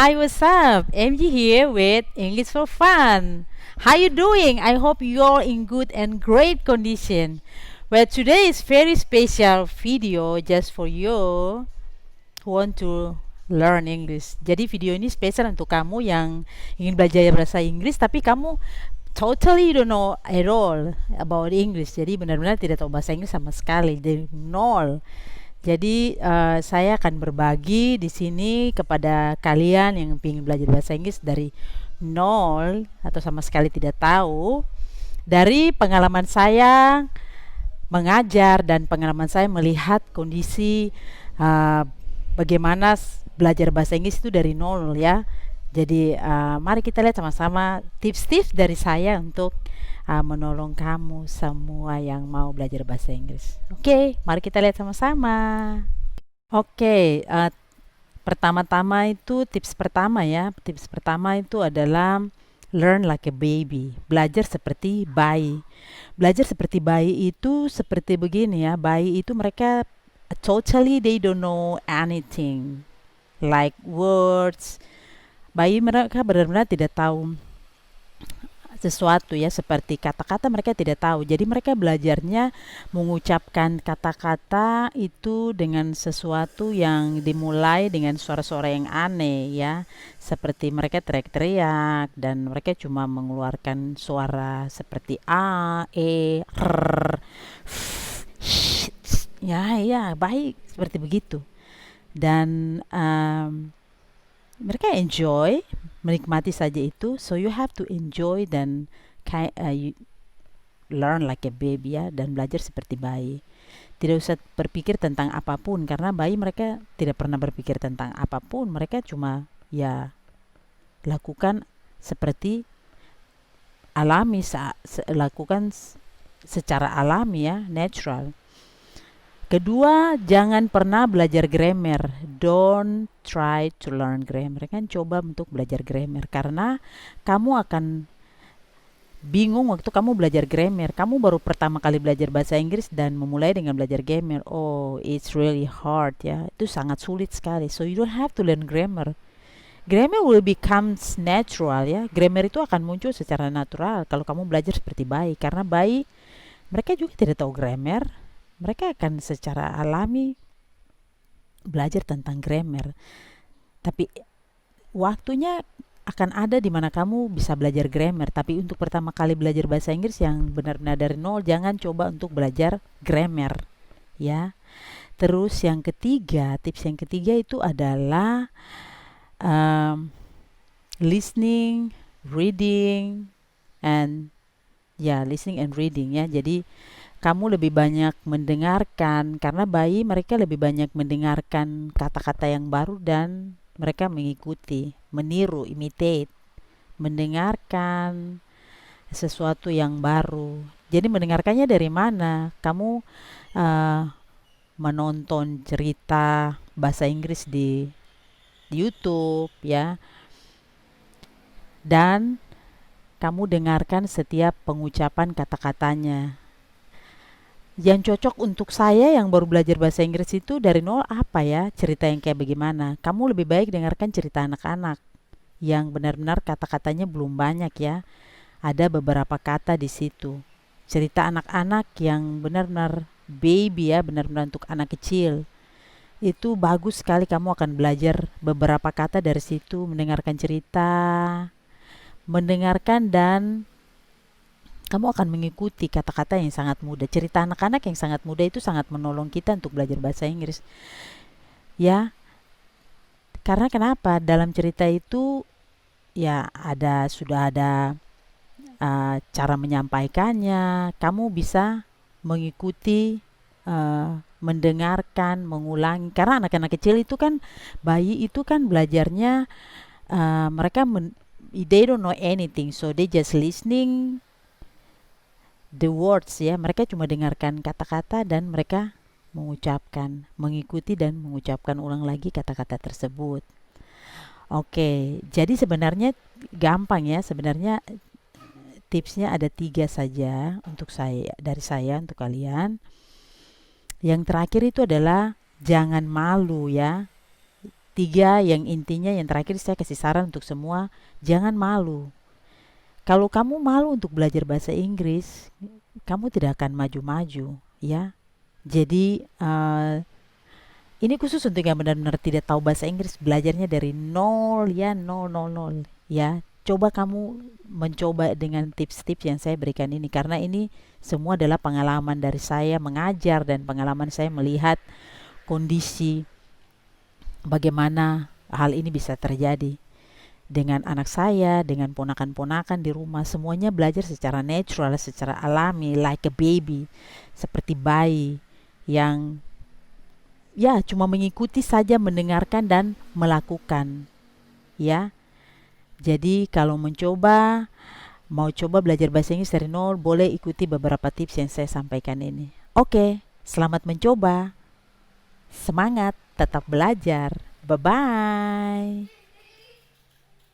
Hi, what's up? MG here with English for Fun. How you doing? I hope you're in good and great condition. Well, today is very special video just for you who want to learn English. Jadi video ini spesial untuk kamu yang ingin belajar bahasa Inggris tapi kamu totally don't know at all about English. Jadi benar-benar tidak tahu bahasa Inggris sama sekali, dari nol. Jadi saya akan berbagi di sini kepada kalian yang ingin belajar bahasa Inggris dari nol atau sama sekali tidak tahu, dari pengalaman saya mengajar dan pengalaman saya melihat kondisi uh, bagaimana belajar bahasa Inggris itu dari nol ya. Jadi mari kita lihat sama-sama tips-tips dari saya untuk menolong kamu semua yang mau belajar bahasa Inggris. Oke, mari kita lihat sama-sama. Oke, pertama-tama itu tips pertama ya. Tips pertama itu adalah learn like a baby. Belajar seperti bayi. Belajar seperti bayi itu seperti begini ya. Bayi itu mereka totally they don't know anything like words. Bayi mereka benar-benar tidak tahu sesuatu ya, seperti kata-kata mereka tidak tahu. Jadi mereka belajarnya mengucapkan kata-kata itu dengan sesuatu yang dimulai dengan suara-suara yang aneh ya. Seperti mereka teriak-teriak dan mereka cuma mengeluarkan suara seperti a, e, r, f, sh, ya ya, baik seperti begitu. Dan mereka enjoy, menikmati saja itu. So you have to enjoy dan you learn like a baby ya, dan belajar seperti bayi. Tidak usah berpikir tentang apapun karena bayi mereka tidak pernah berpikir tentang apapun. Mereka cuma ya lakukan seperti alami, lakukan secara alami ya, natural. Kedua, jangan pernah belajar grammar. Don't try to learn grammar. Kan coba untuk belajar grammar karena kamu akan bingung waktu kamu belajar grammar. Kamu baru pertama kali belajar bahasa Inggris dan memulai dengan belajar grammar. Oh, it's really hard ya. Itu sangat sulit sekali. So you don't have to learn grammar. Grammar will becomes natural ya. Grammar itu akan muncul secara natural kalau kamu belajar seperti bayi. Karena bayi mereka juga tidak tahu grammar. Mereka akan secara alami belajar tentang grammar. Tapi waktunya akan ada di mana kamu bisa belajar grammar. Tapi untuk pertama kali belajar bahasa Inggris yang benar-benar dari nol, jangan coba untuk belajar grammar, ya. Terus yang ketiga, tips yang ketiga itu adalah listening, reading, and listening and reading ya. Jadi kamu lebih banyak mendengarkan karena bayi mereka lebih banyak mendengarkan kata-kata yang baru dan mereka mengikuti, meniru, imitate, mendengarkan sesuatu yang baru. Jadi mendengarkannya dari mana? Kamu uh, menonton cerita bahasa Inggris di YouTube ya, dan kamu dengarkan setiap pengucapan kata-katanya. Yang cocok untuk saya yang baru belajar bahasa Inggris itu dari nol apa ya, cerita yang kayak bagaimana. Kamu lebih baik dengarkan cerita anak-anak yang benar-benar kata-katanya belum banyak ya. Ada beberapa kata di situ. Cerita anak-anak yang benar-benar baby ya, benar-benar untuk anak kecil. Itu bagus sekali, kamu akan belajar beberapa kata dari situ, mendengarkan cerita, mendengarkan dan kamu akan mengikuti kata-kata yang sangat mudah. Cerita anak-anak yang sangat mudah itu sangat menolong kita untuk belajar bahasa Inggris. Ya, karena kenapa? Dalam cerita itu ya sudah ada cara menyampaikannya. Kamu bisa mengikuti, mendengarkan, mengulangi. Karena anak-anak kecil itu kan, bayi itu kan belajarnya, mereka they don't know anything, so they just listening the words ya. Mereka cuma dengarkan kata-kata dan mereka mengucapkan, mengikuti dan mengucapkan ulang lagi kata-kata tersebut. Oke, jadi sebenarnya gampang ya. Sebenarnya tipsnya ada 3 saja untuk saya, dari saya untuk kalian. Yang terakhir itu adalah jangan malu ya. tiga yang intinya, yang terakhir saya kasih saran untuk semua, jangan malu. Kalau kamu malu untuk belajar bahasa Inggris, kamu tidak akan maju-maju, ya. Jadi ini khusus untuk yang benar-benar tidak tahu bahasa Inggris, belajarnya dari nol ya, nol nol nol ya. Coba kamu mencoba dengan tips-tips yang saya berikan ini, karena ini semua adalah pengalaman dari saya mengajar dan pengalaman saya melihat kondisi bagaimana hal ini bisa terjadi dengan anak saya, dengan ponakan-ponakan di rumah. Semuanya belajar secara natural, secara alami, like a baby, seperti bayi yang ya cuma mengikuti saja, mendengarkan dan melakukan, ya. Jadi kalau mau coba belajar bahasa Inggris dari nol, boleh ikuti beberapa tips yang saya sampaikan ini. Oke, selamat mencoba. Semangat, tetap belajar. Bye bye.